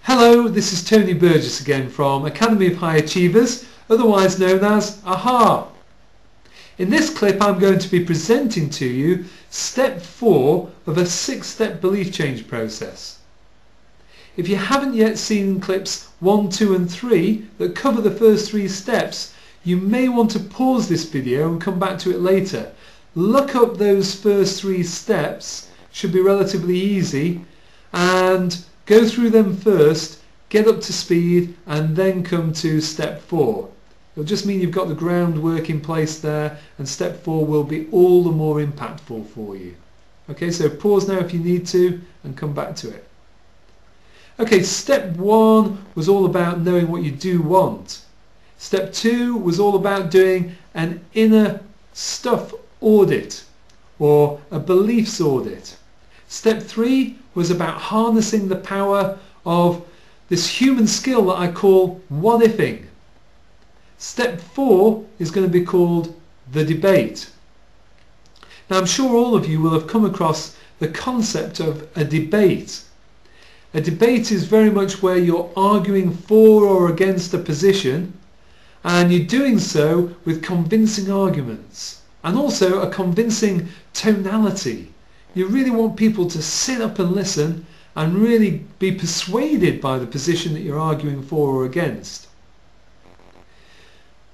Hello, this is Tony Burgess again from Academy of High Achievers, otherwise known as AHA. In this clip I'm going to be presenting to you step 4 of a 6-step belief change process. If you haven't yet seen clips 1, 2 and 3 that cover the first 3 steps, you may want to pause this video and come back to it later. Look up those first 3 steps, should be relatively easy, and go through them first, get up to speed, and then come to step 4. It'll just mean you've got the groundwork in place there, and step 4 will be all the more impactful for you. Okay, so pause now if you need to and come back to it. Okay, step 1 was all about knowing what you do want. Step 2 was all about doing an inner stuff audit or a beliefs audit. Step 3 was about harnessing the power of this human skill that I call what-ifing. Step 4 is going to be called the debate. Now I'm sure all of you will have come across the concept of a debate. A debate is very much where you're arguing for or against a position, and you're doing so with convincing arguments and also a convincing tonality. You really want people to sit up and listen and really be persuaded by the position that you're arguing for or against.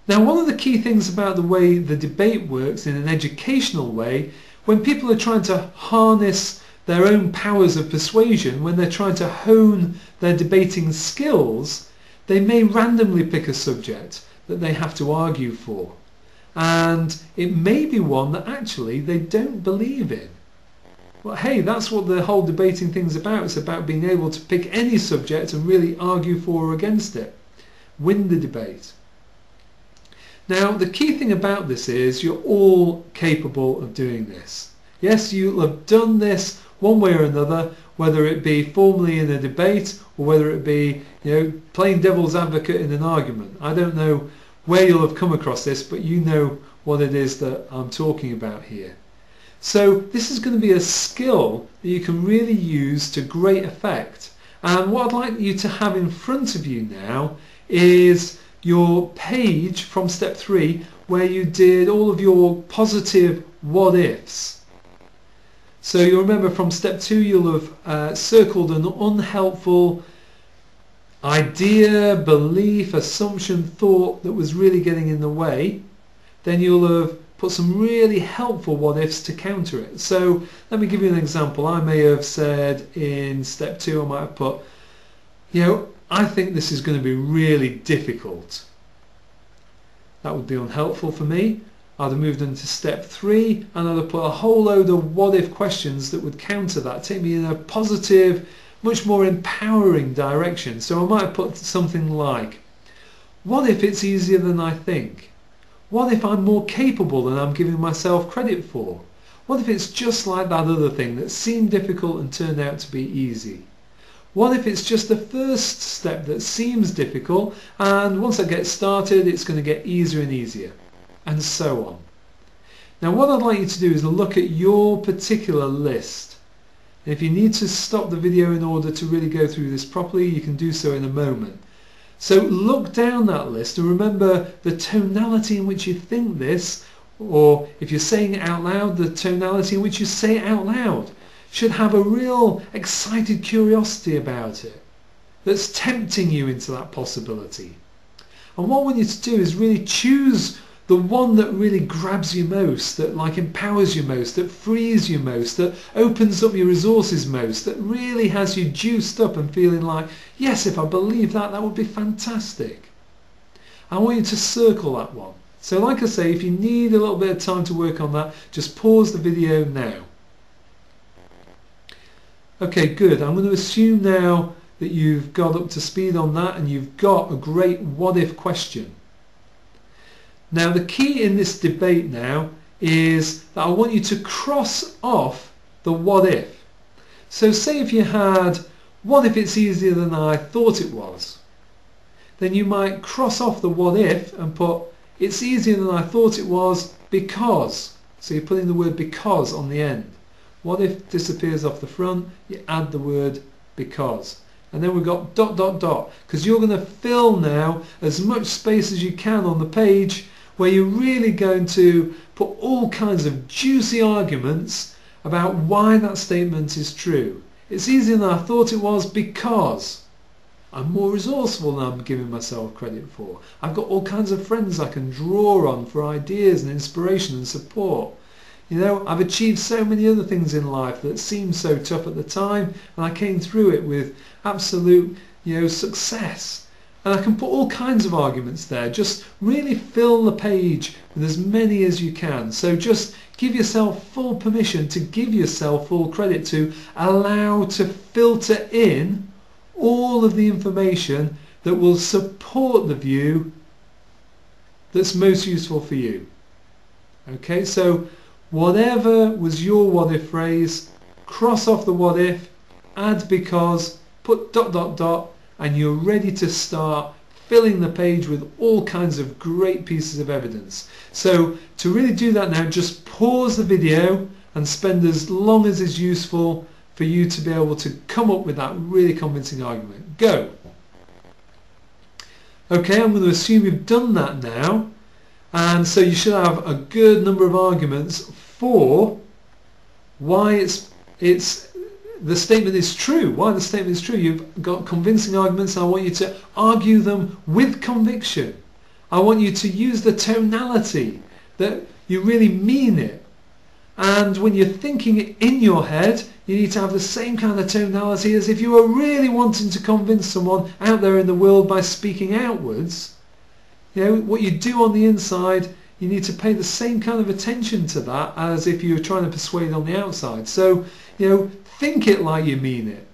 Now, one of the key things about the way the debate works in an educational way, when people are trying to harness their own powers of persuasion, when they're trying to hone their debating skills, they may randomly pick a subject that they have to argue for. And it may be one that actually they don't believe in. Well, hey, that's what the whole debating thing's about. It's about being able to pick any subject and really argue for or against it. Win the debate. Now, the key thing about this is you're all capable of doing this. Yes, you'll have done this one way or another, whether it be formally in a debate or whether it be, playing devil's advocate in an argument. I don't know where you'll have come across this, but you know what it is that I'm talking about here. So this is going to be a skill that you can really use to great effect. And what I'd like you to have in front of you now is your page from step 3 where you did all of your positive what-ifs. So you'll remember from step 2 you'll have circled an unhelpful idea, belief, assumption, thought that was really getting in the way. Then you'll have put some really helpful what-ifs to counter it. So let me give you an example. I may have said in step 2, I might have put, I think this is going to be really difficult. That would be unhelpful for me. I'd have moved into step 3 and I'd have put a whole load of what-if questions that would counter that, take me in a positive, much more empowering direction. So I might have put something like, what if it's easier than I think? What if I'm more capable than I'm giving myself credit for? What if it's just like that other thing that seemed difficult and turned out to be easy? What if it's just the first step that seems difficult and once I get started it's going to get easier and easier? And so on. Now what I'd like you to do is look at your particular list. And if you need to stop the video in order to really go through this properly, you can do so in a moment. So look down that list and remember the tonality in which you think this, or if you're saying it out loud, the tonality in which you say it out loud should have a real excited curiosity about it that's tempting you into that possibility. And what I want you to do is really choose the one that really grabs you most, that empowers you most, that frees you most, that opens up your resources most, that really has you juiced up and feeling like, yes, if I believe that, that would be fantastic. I want you to circle that one. So like I say, if you need a little bit of time to work on that, just pause the video now. Okay, good. I'm going to assume now that you've got up to speed on that and you've got a great what-if question. Now the key in this debate now is that I want you to cross off the what if. So say if you had, what if it's easier than I thought it was? Then you might cross off the what if and put, it's easier than I thought it was because. So you're putting the word because on the end. What if disappears off the front, you add the word because. And then we've got ... because you're going to fill now as much space as you can on the page where you're really going to put all kinds of juicy arguments about why that statement is true. It's easier than I thought it was because I'm more resourceful than I'm giving myself credit for. I've got all kinds of friends I can draw on for ideas and inspiration and support. You know, I've achieved so many other things in life that seemed so tough at the time, and I came through it with absolute, success. And I can put all kinds of arguments there. Just really fill the page with as many as you can. So just give yourself full permission to give yourself full credit, to allow to filter in all of the information that will support the view that's most useful for you. Okay, so whatever was your what if phrase, cross off the what if, add because, put ... and you're ready to start filling the page with all kinds of great pieces of evidence. So to really do that now, just pause the video and spend as long as is useful for you to be able to come up with that really convincing argument. Go. Okay, I'm going to assume you've done that now, and so you should have a good number of arguments for why the statement is true. Why the statement is true. You've got convincing arguments, and I want you to argue them with conviction. I want you to use the tonality that you really mean it. And when you're thinking it in your head, you need to have the same kind of tonality as if you were really wanting to convince someone out there in the world by speaking outwards. What you do on the inside, you need to pay the same kind of attention to that as if you were trying to persuade on the outside. So, think it like you mean it.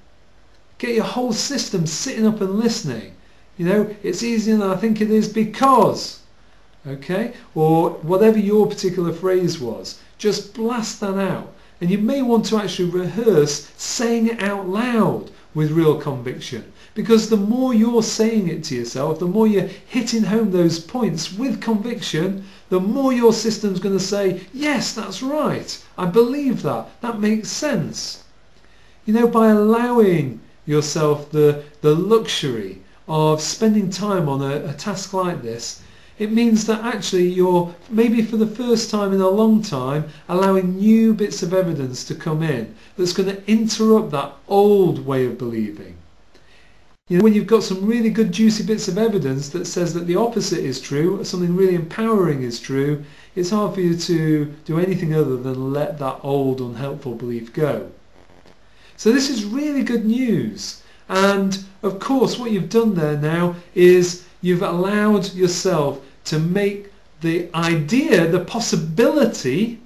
Get your whole system sitting up and listening. It's easier than I think it is because, okay? Or whatever your particular phrase was. Just blast that out. And you may want to actually rehearse saying it out loud with real conviction. Because the more you're saying it to yourself, the more you're hitting home those points with conviction, the more your system's going to say, yes, that's right. I believe that. That makes sense. By allowing yourself the luxury of spending time on a task like this, it means that actually you're, maybe for the first time in a long time, allowing new bits of evidence to come in that's going to interrupt that old way of believing. When you've got some really good juicy bits of evidence that says that the opposite is true, something really empowering is true, it's hard for you to do anything other than let that old unhelpful belief go. So this is really good news. And of course what you've done there now is you've allowed yourself to make the idea, the possibility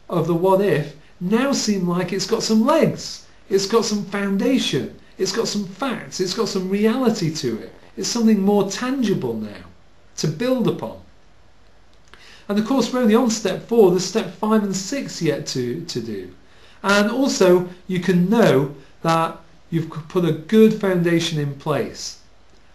of the what if now seem like it's got some legs, it's got some foundation, it's got some facts, it's got some reality to it. It's something more tangible now to build upon. And of course we're only on step 4, there's step 5 and 6 yet to do. And also you can know that you've put a good foundation in place.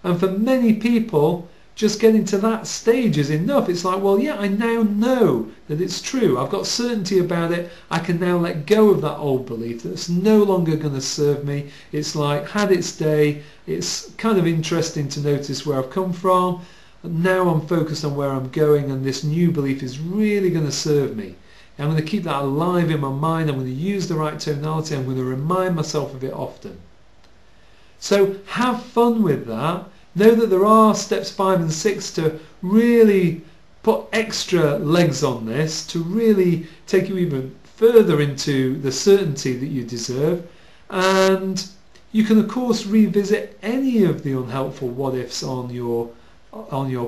And for many people, just getting to that stage is enough. It's like, well, yeah, I now know that it's true. I've got certainty about it. I can now let go of that old belief that's no longer going to serve me. It's like, had its day. It's kind of interesting to notice where I've come from. Now I'm focused on where I'm going, and this new belief is really going to serve me. I'm going to keep that alive in my mind. I'm going to use the right tonality. I'm going to remind myself of it often. So have fun with that. Know that there are steps 5 and 6 to really put extra legs on this, to really take you even further into the certainty that you deserve. And you can of course revisit any of the unhelpful what ifs on your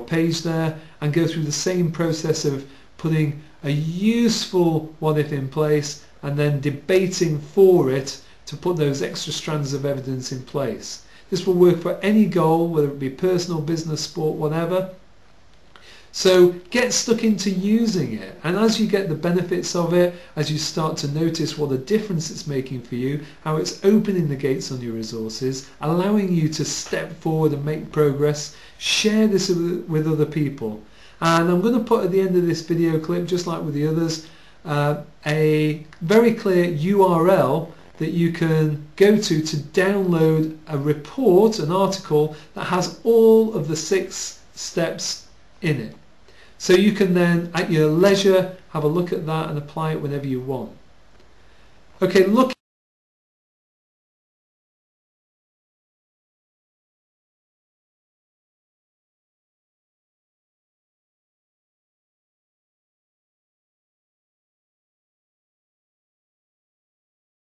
page there and go through the same process of putting a useful what if in place and then debating for it to put those extra strands of evidence in place. This will work for any goal, whether it be personal, business, sport, whatever. So get stuck into using it, and as you get the benefits of it, as you start to notice what a difference it's making for you, how it's opening the gates on your resources, allowing you to step forward and make progress, share this with other people. And I'm going to put at the end of this video clip, just like with the others, a very clear URL that you can go to download a report, an article that has all of the 6 steps in it. So you can then at your leisure have a look at that and apply it whenever you want. Okay, look